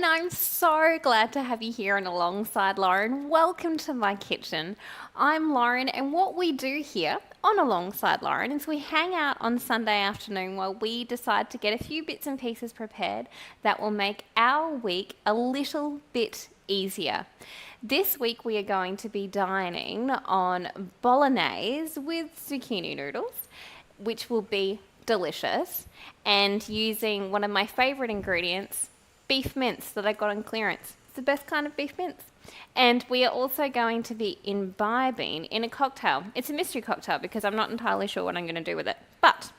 and I'm so glad to have you here and alongside Lauren. Welcome to my kitchen. I'm Lauren, and what we do here on Alongside Lauren is we hang out on Sunday afternoon while we decide to get a few bits and pieces prepared that will make our week a little bit easier. This week we are going to be dining on Bolognese with zucchini noodles, which will be delicious, and using one of my favourite ingredients, beef mince that I got on clearance. It's the best kind of beef mince. And we are also going to be imbibing in a cocktail. It's a mystery cocktail because I'm not entirely sure what I'm going to do with it. But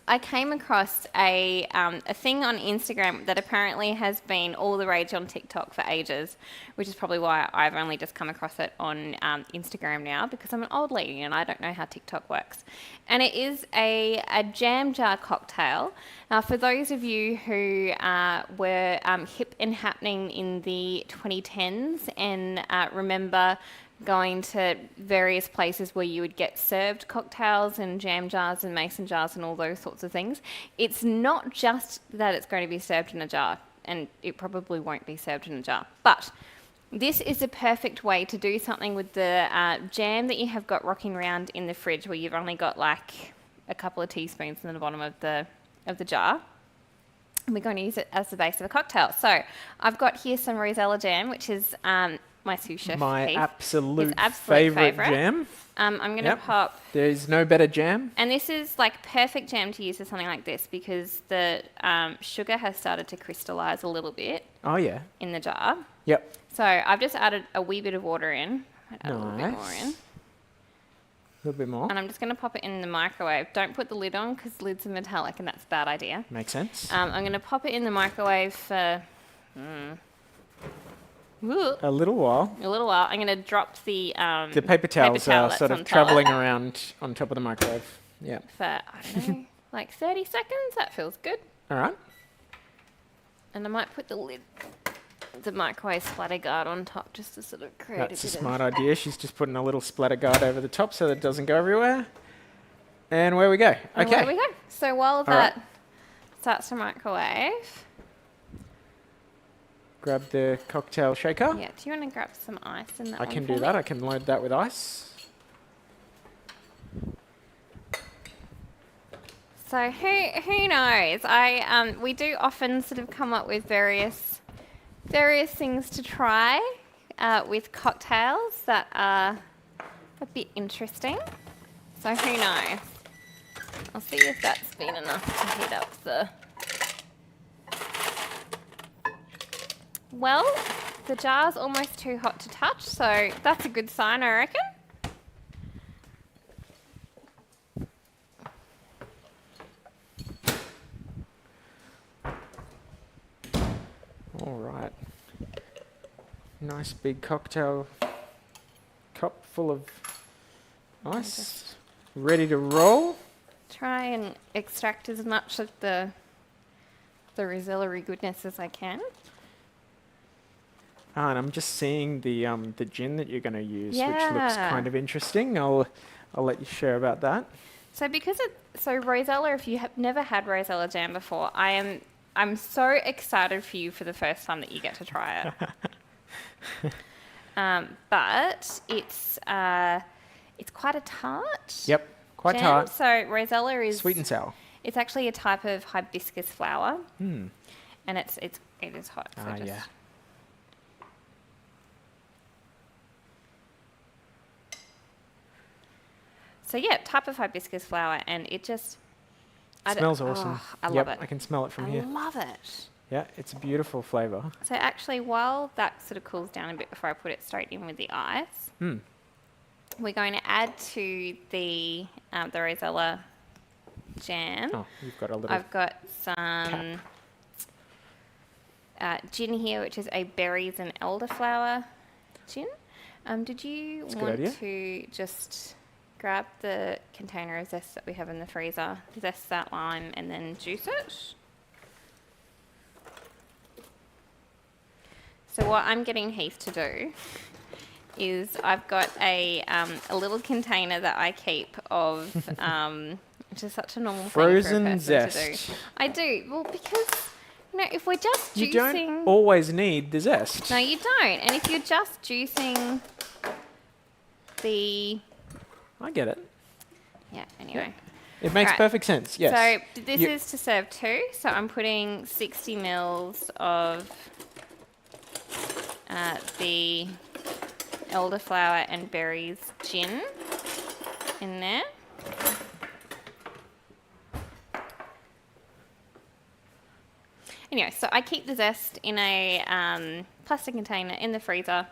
I came across a thing on Instagram that apparently has been all the rage on TikTok for ages, which is probably why I've only just come across it on Instagram now, because I'm an old lady and I don't know how TikTok works. And it is a jam jar cocktail. Now, for those of you who were hip and happening in the 2010s and remember going to various places where you would get served cocktails and jam jars and mason jars and all those sorts of things. It's not just that it's going to be served in a jar, and it probably won't be served in a jar, but this is a perfect way to do something with the jam that you have got rocking around in the fridge, where you've only got like a couple of teaspoons in the bottom of the jar. And we're going to use it as the base of a cocktail. So I've got here some Rosella jam, which is my sous chef My Keith. absolute favourite jam. I'm going to pop... There's no better jam. And this is like perfect jam to use for something like this because the sugar has started to crystallise a little bit. Oh, yeah. In the jar. Yep. So I've just added a wee bit of water in. Add a little bit more in. A little bit more. And I'm just going to pop it in the microwave. Don't put the lid on because lids are metallic and that's a bad idea. Makes sense. I'm going to pop it in the microwave for... a little while. A little while. I'm going to drop the paper towels are sort of travelling around on top of the microwave. Yeah. For, I don't know, like 30 seconds. That feels good. All right. And I might put the lid, the microwave splatter guard on top just to sort of create That's a smart idea. She's just putting a little splatter guard over the top so that it doesn't go everywhere. And away we go. And Okay. away we go. So while that starts to microwave... Grab the cocktail shaker. Yeah, do you want to grab some ice in that I one can for do that. me? I can load that with ice. So who knows? We do often sort of come up with various things to try with cocktails that are a bit interesting. So who knows? I'll see if that's been enough to heat up the... Well, the jar's almost too hot to touch, so that's a good sign, I reckon. All right. Nice big cocktail cup full of ice. Ready to roll. Try and extract as much of the Rosella goodness as I can. And I'm just seeing the gin that you're going to use, which looks Yeah. kind of interesting. I'll let you share about that. So Rosella, if you have never had Rosella jam before, I'm so excited for you for the first time that you get to try it. But it's quite a tart. Yep, quite jam. tart. So Rosella is Sweet and sour. It's actually a type of hibiscus flower, Hmm. and it is hot. So just Yeah. So yeah, type of hibiscus flower, and it just... Smells awesome. I love it. I can smell it from here. I love it. Yeah, it's a beautiful flavour. So actually, while that sort of cools down a bit before I put it straight in with the ice, we're going to add to the Rosella jam. Oh, you've got a little... I've got some gin here, which is a berries and elderflower gin. Did you want to just grab the container of zest that we have in the freezer, zest that lime, and then juice it? So what I'm getting Heath to do is I've got a little container that I keep of, which is such a normal frozen thing for a person zest. to do. I do. Well, because, No, if we're just You juicing... don't always need the zest. No, you don't. And if you're just juicing the... I get it. Yeah, anyway. It makes Right. perfect sense, yes. So this is to serve 2. So I'm putting 60 mils of the elderflower and berries gin in there. Anyway, so I keep the zest in a plastic container in the freezer.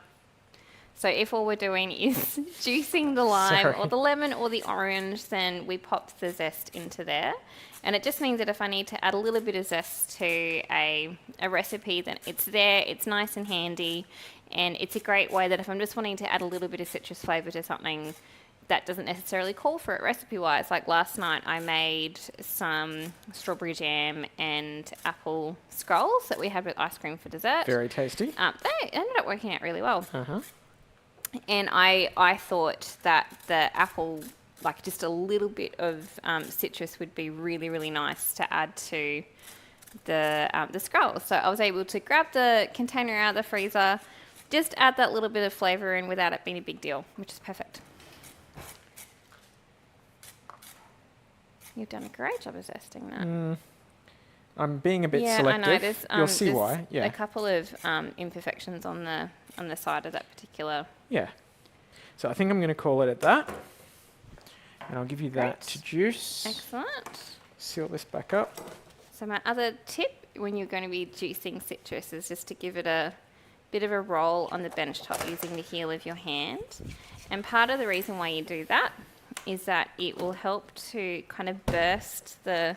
So if all we're doing is juicing the lime Sorry. or the lemon or the orange, then we pop the zest into there. And it just means that if I need to add a little bit of zest to a recipe, then it's there, it's nice and handy. And it's a great way that if I'm just wanting to add a little bit of citrus flavour to something that doesn't necessarily call for it recipe-wise. Like last night I made some strawberry jam and apple scrolls that we had with ice cream for dessert. Very tasty. They ended up working out really well. Uh-huh. And I thought that the apple, like just a little bit of citrus would be really, really nice to add to the scrolls. So I was able to grab the container out of the freezer, just add that little bit of flavour in without it being a big deal, which is perfect. You've done a great job of zesting that. I'm being a bit Yeah, selective. I know. There's, You'll see there's why. Yeah. a couple of imperfections on the side of that particular. Yeah. So I think I'm going to call it at that. And I'll give you that Great. to juice. Excellent. Seal this back up. So my other tip when you're going to be juicing citrus is just to give it a bit of a roll on the bench top using the heel of your hand. And part of the reason why you do that is that it will help to kind of burst the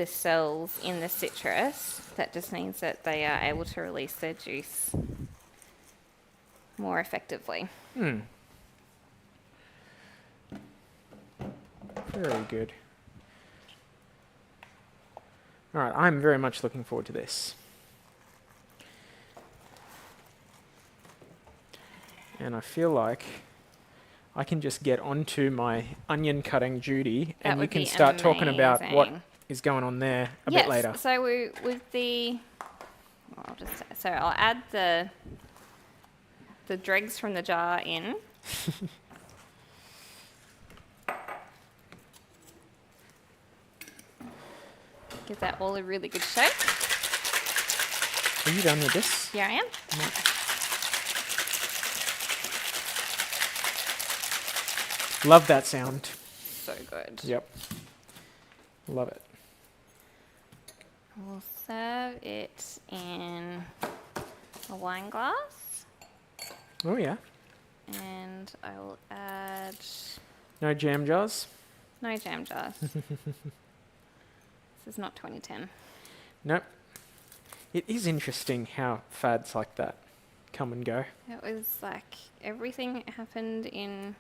cells in the citrus. That just means that they are able to release their juice more effectively. Very good. All right, I'm very much looking forward to this. And I feel like I can just get onto my onion cutting duty That and you would can be start talking about what amazing. is going on there a Yes, bit later. so with the, I'll add the dregs from the jar in. Give that all a really good shake. Are you done with this? Here I am. Love that sound. So good. Yep. Love it. We'll serve it in a wine glass, Oh, yeah. and I will add No jam jars? no jam jars. This is not 2010. Nope. It is interesting how fads like that come and go. It was like everything happened in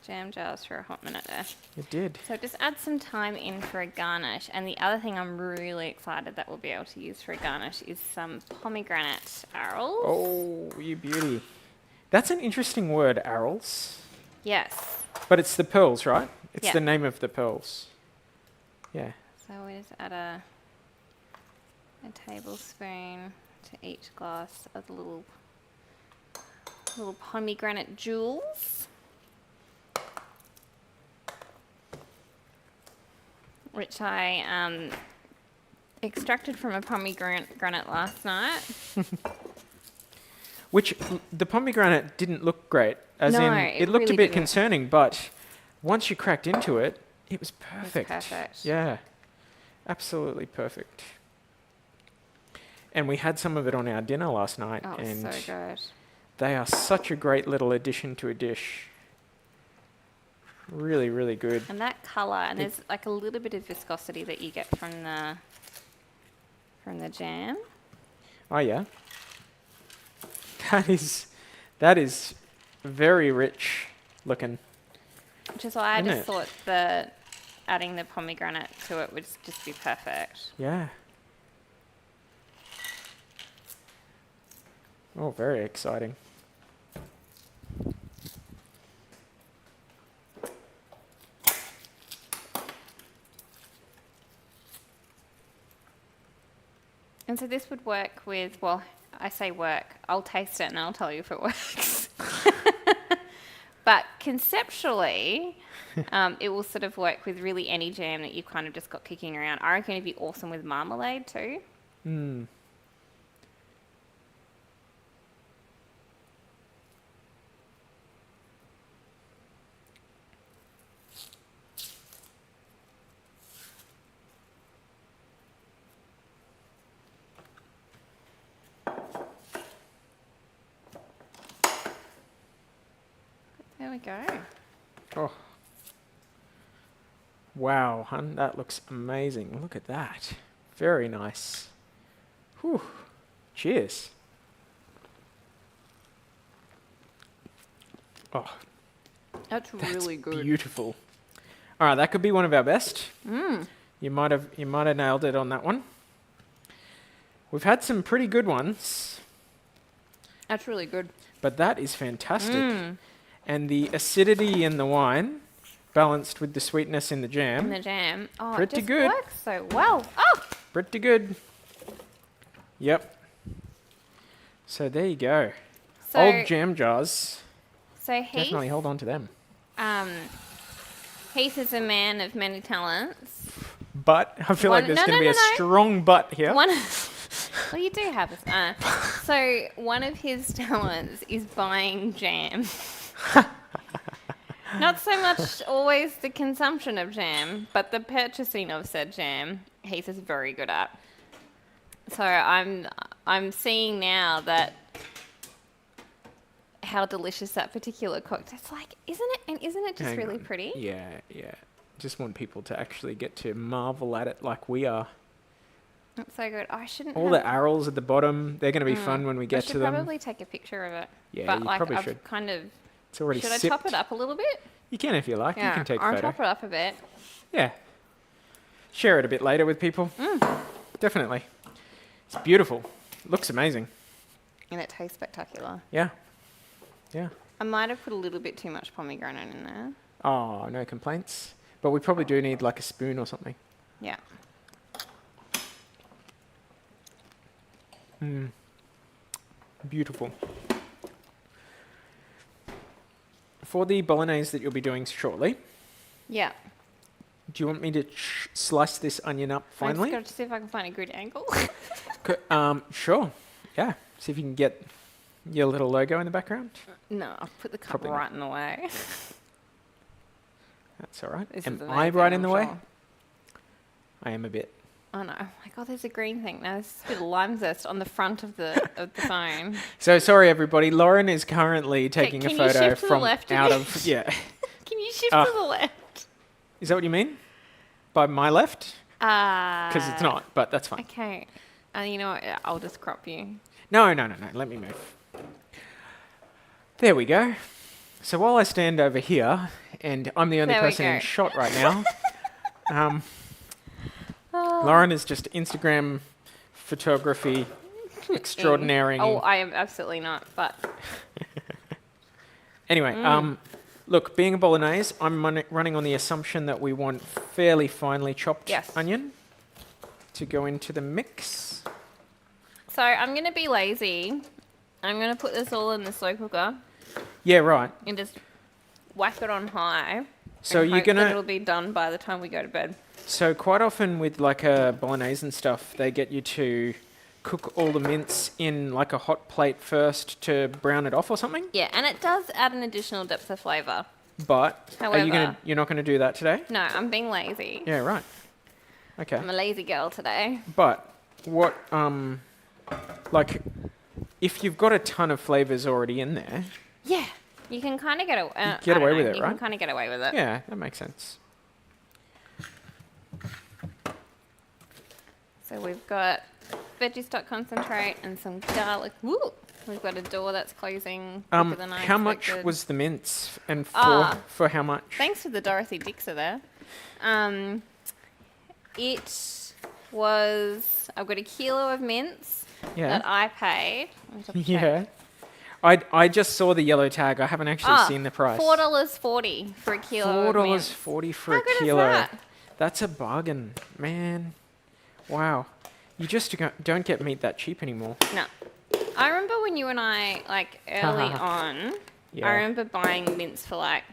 jam jars for a hot minute there. It did. So just add some thyme in for a garnish. And the other thing I'm really excited that we'll be able to use for a garnish is some pomegranate arils. Oh, you beauty. That's an interesting word, arils. Yes. But it's the pearls, right? It's Yeah. the name of the pearls. Yeah. So we just add a tablespoon to each glass of the little pomegranate jewels, which I extracted from a pomegranate last night. Which the pomegranate didn't look great. As No, in, it it looked really a bit didn't. concerning, but once you cracked into it, it was perfect. perfect. Yeah. Absolutely perfect. And we had some of it on our dinner last night, Oh, and so good. they are such a great little addition to a dish. Really, really good. And that colour, and there's like a little bit of viscosity that you get from the jam. Oh yeah. That is very rich looking. Which is why I Isn't just it? thought that adding the pomegranate to it would just be perfect. Yeah. Oh, very exciting. And so this would work with, well, I say work, I'll taste it and I'll tell you if it works. But conceptually, it will sort of work with really any jam that you've kind of just got kicking around. I reckon it'd be awesome with marmalade too. Mm. There we go. Oh. Wow, hun, that looks amazing. Look at that. Very nice. Whew. Cheers. Oh, That's really good. beautiful. All right, that could be one of our best. Mm. You might have nailed it on that one. We've had some pretty good ones, That's really good. but that is fantastic. Mm. And the acidity in the wine balanced with the sweetness in the jam. And the jam. Oh, Pretty it just good. works so well. Oh! Pretty good. Yep. So there you go. So, Old jam jars. so Heath, Definitely hold on to them. Heath is a man of many talents. But I feel like One- there's no, going to no, be no, a no. strong but here. One, well, you do have a. So one of his talents is buying jam. Not so much always the consumption of jam, but the purchasing of said jam. Heath is very good at. So I'm seeing now that how delicious that particular cocktail. It's like, isn't it? And isn't it just Hang really on. pretty? Yeah, yeah. Just want people to actually get to marvel at it like we are. It's so good. I shouldn't. All have, the arrows at the bottom, they're going to be fun when we I get should to them. probably take a picture of it. Yeah, but you like probably I've should. kind of. It's already Should I sipped. top it up a little bit? You can if you like. You can take a I'll photo. top it up a bit. Yeah. Share it a bit later with people. Definitely. It's beautiful. Looks amazing. And it tastes spectacular. Yeah. Yeah. I might have put a little bit too much pomegranate in there. Oh, no complaints. But we probably do need like a spoon or something. Yeah. Beautiful. For the bolognese that you'll be doing shortly, Yeah. do you want me to slice this onion up I finally? just got to see if I can find a good angle. Sure. Yeah. See if you can get your little logo in the background. No, I'll put the cup Probably not. right in the way. That's all right. This Am is I amazing, right in I'm the way? sure. I am a bit. Oh no! Oh my God, there's a green thing. No, there's a bit of lime zest on the front of the phone. So sorry, everybody. Lauren is currently taking can a you photo shift to the from left a out bit? of. Yeah. Can you shift Ah. to the left? Is that what you mean? By my left? Because Because it's not, but that's fine. Okay. You know what? I'll just crop you. No. Let me move. There we go. So while I stand over here, and I'm the only There we person in go. shot right now, Lauren is just Instagram photography extraordinary. Oh, I am absolutely not. But Anyway, look, being a bolognese, I'm running on the assumption that we want fairly finely chopped Yes. onion to go into the mix. so I'm gonna be lazy. I'm gonna put this all in the slow cooker Yeah, right. and just whack it on high. So and you're hope that gonna. it'll be done by the time we go to bed. So quite often with like a bolognese and stuff, they get you to cook all the mince in like a hot plate first to brown it off or something. Yeah, and it does add an additional depth of flavour. But However- you're not gonna do that today? No, I'm being lazy. Yeah, right. Okay. I'm a lazy girl today. But what like if you've got a ton of flavors already in there, Yeah, you can kind of get, get away with it, You right? can kind of get away with it. yeah, that makes sense. So we've got veggie stock concentrate and some garlic. Woo! We've got a door that's closing quicker than I How much expected. was the mince and Ah. for how much? Thanks for the Dorothy Dixer there. It was... I've got a kilo of mince Yeah. that I paid. Let me double check. Yeah. I just saw the yellow tag. I haven't actually seen the price. $4.40 for a kilo of mince. $4.40 for How a good is kilo. that? That's a bargain, man. Wow. You just don't get meat that cheap anymore. No. I remember when you and I, like, early on, Yeah. I remember buying mince for, like,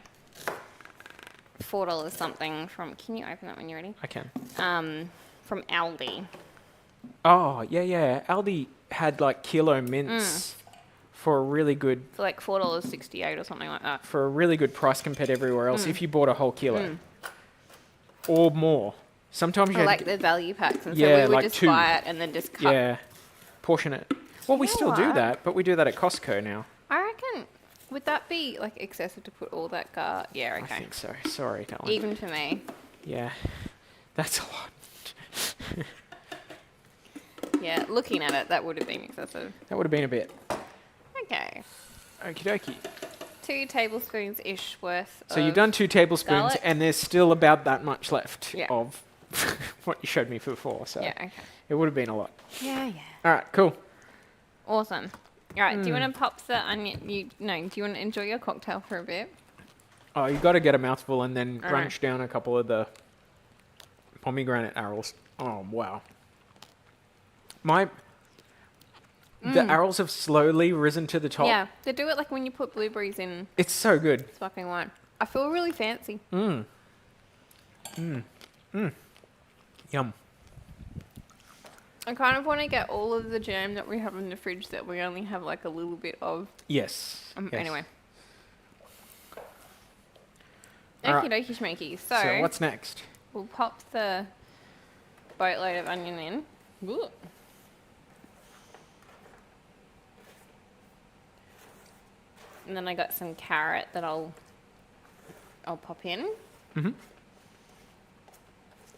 $4 something from... Can you open that when you're ready? I can. From Aldi. Oh, yeah. Aldi had like kilo mince for a really good... For, like, $4.68 or something like that. For a really good price compared to everywhere else if you bought a whole kilo. Or more. Sometimes you Or, had like, to the value packs. And so Yeah, we would like just 2. buy it and then just cut. Yeah, portion it. Well, we You know still do what? that, but we do that at Costco now. I reckon... Would that be, like, excessive to put all that Yeah, okay. I think so. Sorry, darling. Even for me. Yeah, that's a lot. Yeah, looking at it, that would have been excessive. That would have been a bit. Okay. Okie dokie. 2 tablespoons-ish worth So you've done 2 tablespoons, garlic. and there's still about that much left Yeah. of what you showed me before. So Yeah, okay. it would have been a lot. Yeah. All right, cool. Awesome. All right, do you want to pop the onion? Do you want to enjoy your cocktail for a bit? Oh, you got to get a mouthful and then All crunch down a couple of the pomegranate arrows. Oh, wow. The arrows have slowly risen to the top. Yeah, they do it like when you put blueberries in It's so good. sparkling wine. I feel really fancy. Yum. I kind of want to get all of the jam that we have in the fridge that we only have like a little bit of. Yes. Yes. Anyway. All Okie right. dokie schmeeky. So what's next? We'll pop the boatload of onion in. Ooh. And then I got some carrot that I'll pop in. Mm-hmm.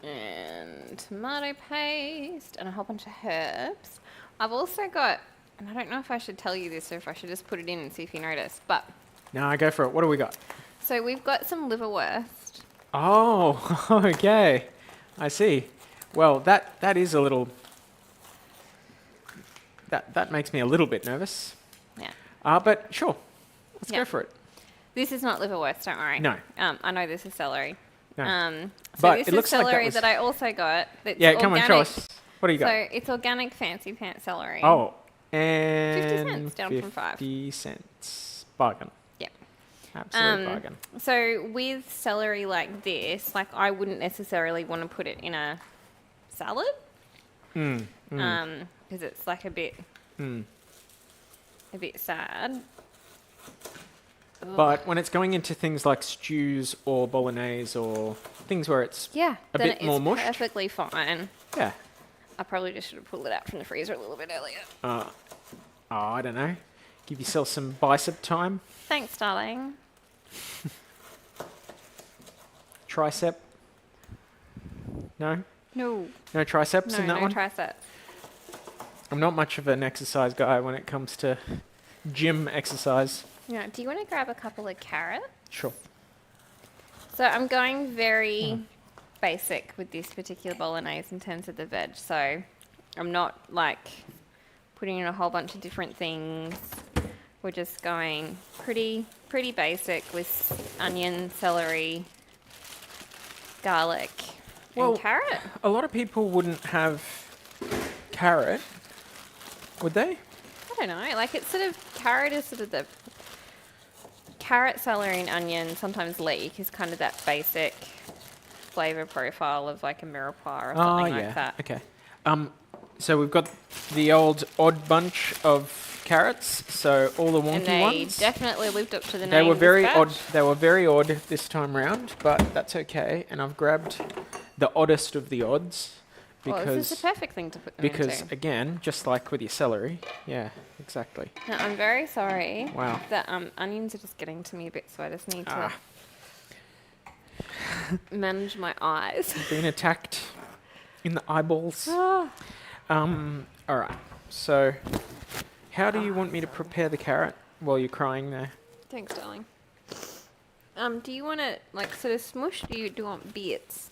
And tomato paste and a whole bunch of herbs. I've also got, and I don't know if I should tell you this or if I should just put it in and see if you notice, but No, go for it. What do we got? so we've got some liverwurst. Oh, okay. I see. Well, that is a little... That makes me a little bit nervous. Yeah. But sure. Let's Yeah. go for it. This is not liverwurst, don't worry. No. I know this is celery. No. So But this it is looks like that celery was- that I also got. That's Yeah, come on, show organic. us. What do you got? So it's organic fancy pants celery. Oh, and 50 cents down from 5. 50 cents. Bargain. Yeah. Absolute bargain. So with celery like this, like I wouldn't necessarily want to put it in a salad. Because it's like a bit sad. But when it's going into things like stews or bolognese or things where it's Yeah, a then bit more it's mushed. perfectly fine. Yeah. I probably just should have pulled it out from the freezer a little bit earlier. Oh, I don't know. Give yourself some bicep time. Thanks, darling. Tricep. No? No, No triceps in that no one? tricep. I'm not much of an exercise guy when it comes to gym exercise. Yeah, do you want to grab a couple of carrots? Sure. So I'm going very basic with this particular bolognese in terms of the veg. So I'm not like putting in a whole bunch of different things. We're just going pretty basic with onion, celery, garlic, Well, and carrot. A lot of people wouldn't have carrot, would they? I don't know. Like it's sort of carrot is sort of the carrot, celery, and onion. Sometimes leek is kind of that basic flavor profile of like a mirepoix or something like that. Okay. So we've got the old odd bunch of carrots. So all the And wonky they ones. definitely lived up to the name. They were of this very batch. odd. They were very odd this time round, but that's okay. And I've grabbed the oddest of the odds Well, because this is the perfect thing to put them because into. again, just like with your celery, yeah, exactly. Now, I'm very sorry. Wow. The onions are just getting to me a bit, so I just need to Ah. manage my eyes. Being attacked in the eyeballs. Ah. All right. So, how do you want me to prepare the carrot while you're crying there? Thanks, darling. Do you want it like sort of smushed? Or do you want bits?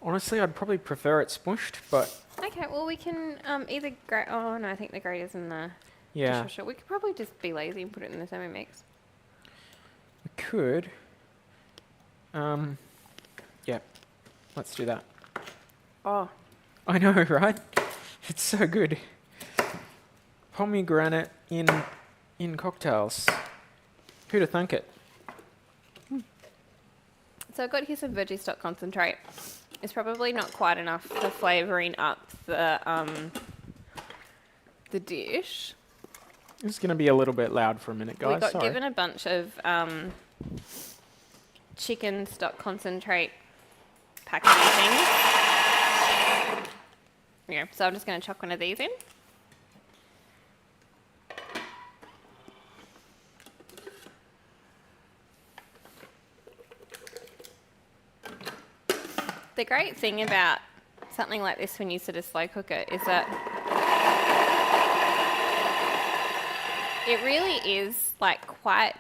Honestly, I'd probably prefer it smushed, but Okay, well we can either grate. Oh no, I think the grater's in the yeah, dishwasher. We could probably just be lazy and put it in the Thermomix. we could. Yeah, let's do that. Oh, I know, right? It's so good. Pomegranate in cocktails. Who'd have thunk it? So I've got here some veggie stock concentrate. It's probably not quite enough for flavouring up the dish. It's going to be a little bit loud for a minute, guys. We got Sorry. given a bunch of chicken stock concentrate packaging things. Yeah, so I'm just going to chuck one of these in. The great thing about something like this when you sort of slow cook it is that it really is like quite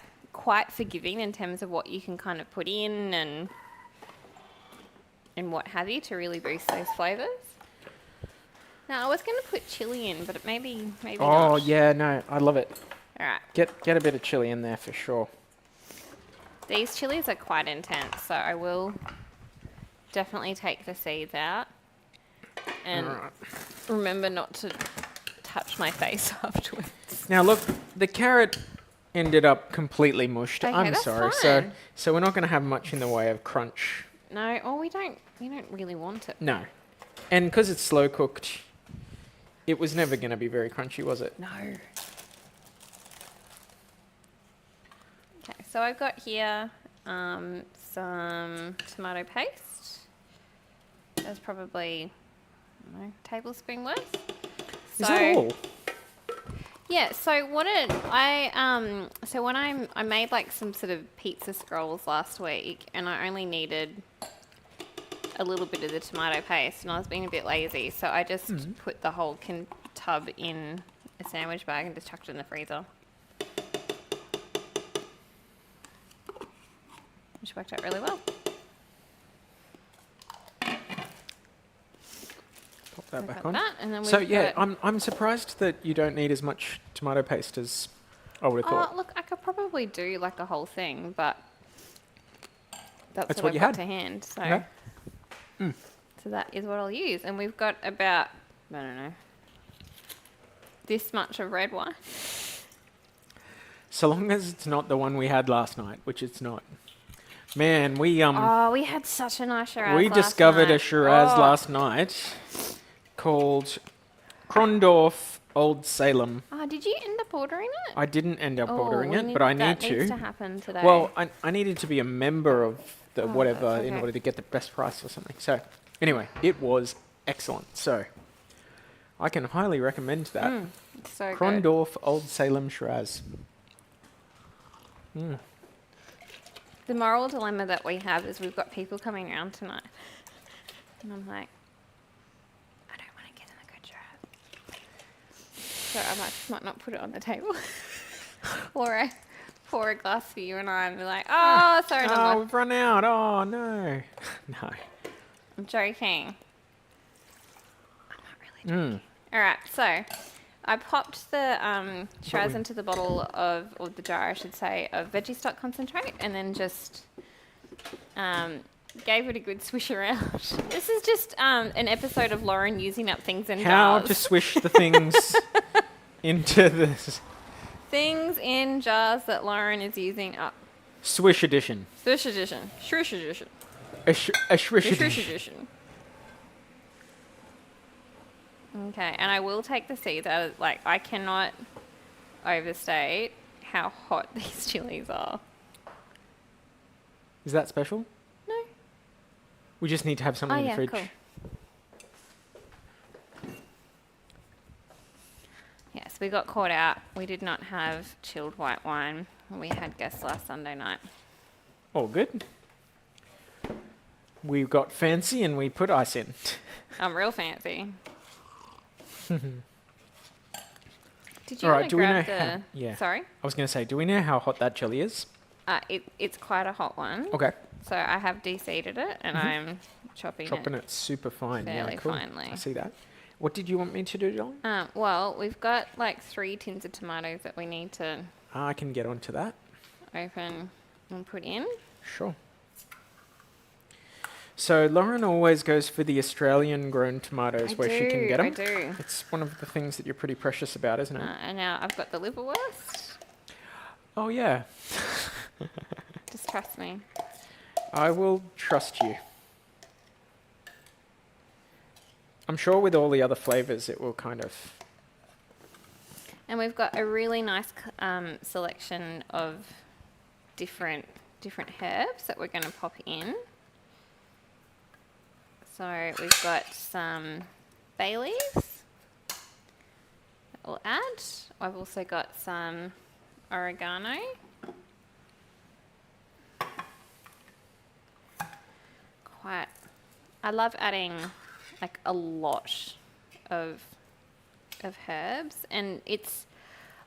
forgiving in terms of what you can kind of put in and what have you to really boost those flavours. Now I was going to put chili in, but maybe not. Oh yeah, no, I love it. All right. Get a bit of chili in there for sure. These chilies are quite intense, so I will definitely take the seeds out and remember not to touch my face afterwards. Now look, the carrot ended up completely mushed. Okay, I'm that's sorry. fine. So we're not going to have much in the way of crunch. No, or we don't really want it. No. And because it's slow cooked, it was never going to be very crunchy, was it? No. Okay, so I've got here some tomato paste. That's probably, I don't know, tablespoon worth. Is that all? Yeah, so what so when I made like some sort of pizza scrolls last week, and I only needed a little bit of the tomato paste, and I was being a bit lazy, so I just put the whole tub in a sandwich bag and just chucked it in the freezer. Which worked out really well. Pop that back Like on. that, and then So we've yeah, got- I'm surprised that you don't need as much tomato paste as I would have thought. Look, I could probably do like a whole thing, but that's what what you I've got had. to hand. So, Okay. so that is what I'll use, and we've got about, I don't know, this much of red wine. So long as it's not the one we had last night, which it's not. Man, we We had such a nice Shiraz we last discovered a night. Shiraz Oh. last night called Krondorf Old Salem. Oh, did you end up ordering it? I didn't end up ordering we it, but I need that to. needs to happen today. Well, I needed to be a member of the Oh, whatever that's in okay. order to get the best price or something. So, anyway, it was excellent. So, I can highly recommend that. It's so good. Krondorf Old Salem Shiraz. The moral dilemma that we have is we've got people coming around tonight. And I'm like, I don't want to get in the good Shiraz. So I might not put it on the table. Or I pour a glass for you and I and be like, oh, sorry, Oh, no. we've run out. Oh, no. No. I'm joking. I'm not really joking. Mm. All right, so I popped the Shiraz we- into the bottle or the jar, I should say, of veggie stock concentrate, and then just gave it a good swish around. This is just an episode of Lauren using up things in How jars. to swish the things into this Things in jars that Lauren is using up. swish edition. Swish edition. Shrish edition. A swish Shrish edition. edition. Okay, and I will take the seeds out of, like, I cannot overstate how hot these chilies are. Is that special? No? We just need to have something in the fridge. Cool. Yes, we got caught out. We did not have chilled white wine. We had guests last Sunday night. All good. We got fancy and we put ice in. I'm real fancy. Did you All want right, to do we know grab how- the... yeah. Sorry? I was going to say, do we know how hot that chili is? It's quite a hot one. Okay. So I have de-seeded it and I'm chopping Chopping it super fine. fairly Yeah, cool. finely. I see that. What did you want me to do, John? Well, we've got like 3 tins of tomatoes that we need to I can get onto that. open and put in. Sure. So Lauren always goes for the Australian grown tomatoes where she can get I them. do. It's one of the things that you're pretty precious about, isn't it? And now I've got the liverwurst. Oh yeah, Just trust me. I will trust you. I'm sure with all the other flavours it will kind of... And we've got a really nice selection of different herbs that we're going to pop in. So we've got some bay leaves that we'll add. I've also got some oregano. I love adding like a lot of herbs, and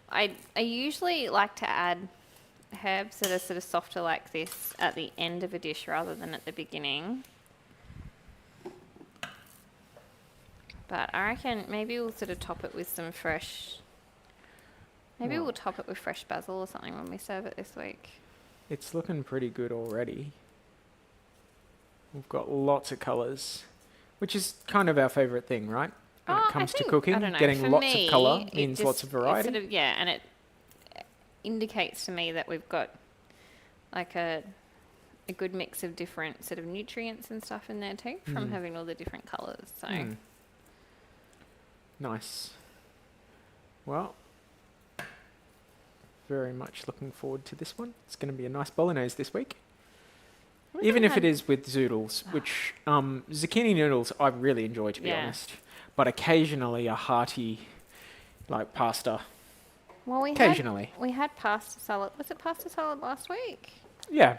I usually like to add herbs that are sort of softer like this at the end of a dish rather than at the beginning. But I reckon maybe we'll sort of top it with some fresh... Maybe we'll top it with fresh basil or something when we serve it this week. It's looking pretty good already. We've got lots of colours, which is kind of our favourite thing, right? When it comes to cooking, I don't know, getting for lots me, of colour it means just- lots of it's variety. Sort of, yeah, and it indicates to me that we've got like a good mix of different sort of nutrients and stuff in there too from having all the different colours. So Nice. Well, very much looking forward to this one. It's going to be a nice bolognese this week. Even if it is with zoodles, which zucchini noodles I really enjoy, to be honest. But occasionally a hearty, like pasta. Well, we had pasta salad. Was it pasta salad last week? Yeah.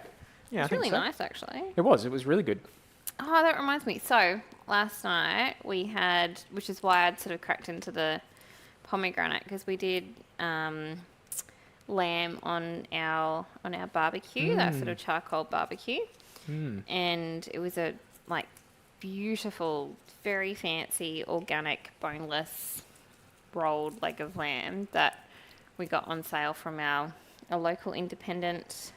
Yeah, It's I really think so. nice, actually. It was really good. Oh, that reminds me. So last night we had, which is why I'd sort of cracked into the pomegranate, because we did lamb on our barbecue, that sort of charcoal barbecue, and it was a like beautiful, very fancy, organic, boneless, rolled leg of lamb that we got on sale from a local independent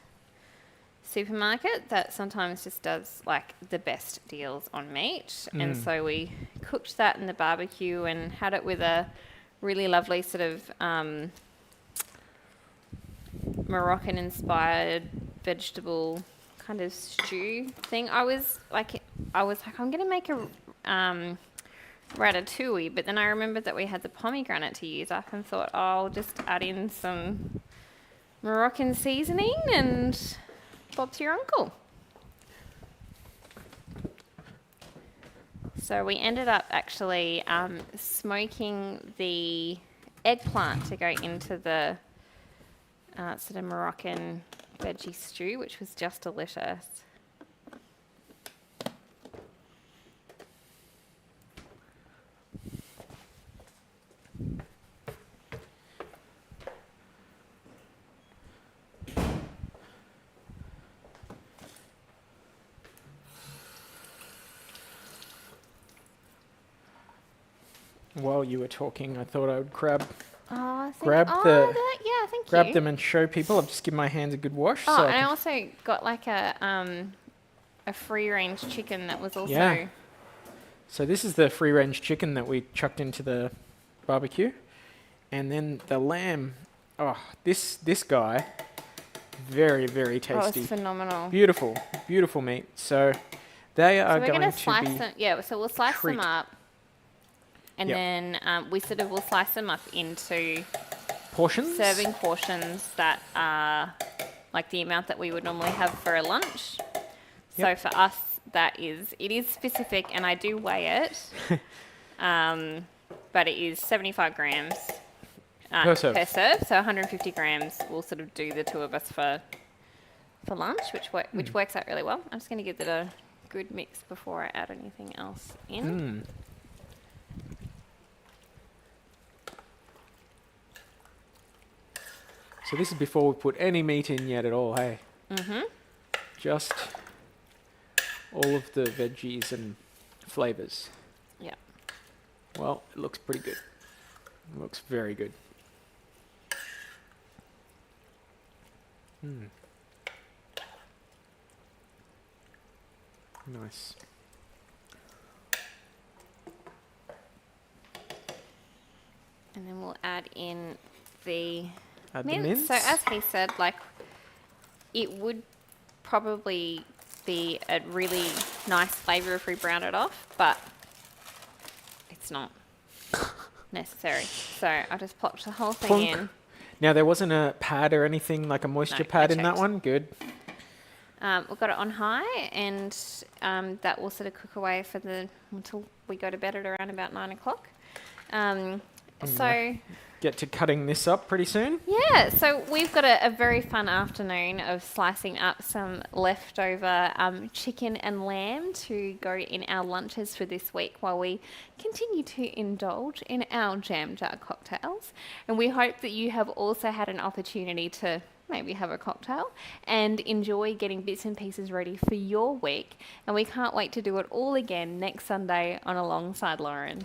supermarket that sometimes just does like the best deals on meat. And so we cooked that in the barbecue and had it with a really lovely sort of Moroccan inspired vegetable kind of stew thing. I was like I'm gonna make a ratatouille, but then I remembered that we had the pomegranate to use up and thought, oh, I'll just add in some Moroccan seasoning and Bob's your uncle. So we ended up actually smoking the eggplant to go into the sort of Moroccan veggie stew, which was just delicious. While you were talking, I thought I would grab Grab the- thank grab you. them and show people. I've just given my hands a good wash. Oh, so and I also got like a free range chicken that was also. Yeah. So this is the free range chicken that we chucked into the barbecue, and then the lamb. Oh, this guy, very Oh, tasty. it's phenomenal. Beautiful meat. So they are So we're going gonna to slice be them. Yeah, so we'll slice treat. them up, and Yep. then we sort of will slice them up into portions. serving portions that are like the amount that we would normally have for a lunch. So Yep. for us, it is specific, and I do weigh it, but it is 75 grams Per serve. So 150 grams will sort of do the two of us for lunch, which works out really well. I'm just going to give it a good mix before I add anything else in. So this is before we put any meat in yet at all, hey? Just all of the veggies and flavours. Yeah. Well, it looks pretty good. It looks very good. Nice. And then we'll add in the Add the mince. So as he said, like, it would probably be a really nice flavour if we brown it off, but it's not necessary. So I'll just pop the whole thing Plonk. in. Now, there wasn't a pad or anything, like a moisture No, pad I in that checked. one? Good. We've got it on high, and that will sort of cook away until we go to bed at around about 9 o'clock. So Get to cutting this up pretty soon. yeah, so we've got a very fun afternoon of slicing up some leftover chicken and lamb to go in our lunches for this week while we continue to indulge in our jam jar cocktails. And we hope that you have also had an opportunity to maybe have a cocktail and enjoy getting bits and pieces ready for your week. And we can't wait to do it all again next Sunday on Alongside Lauren.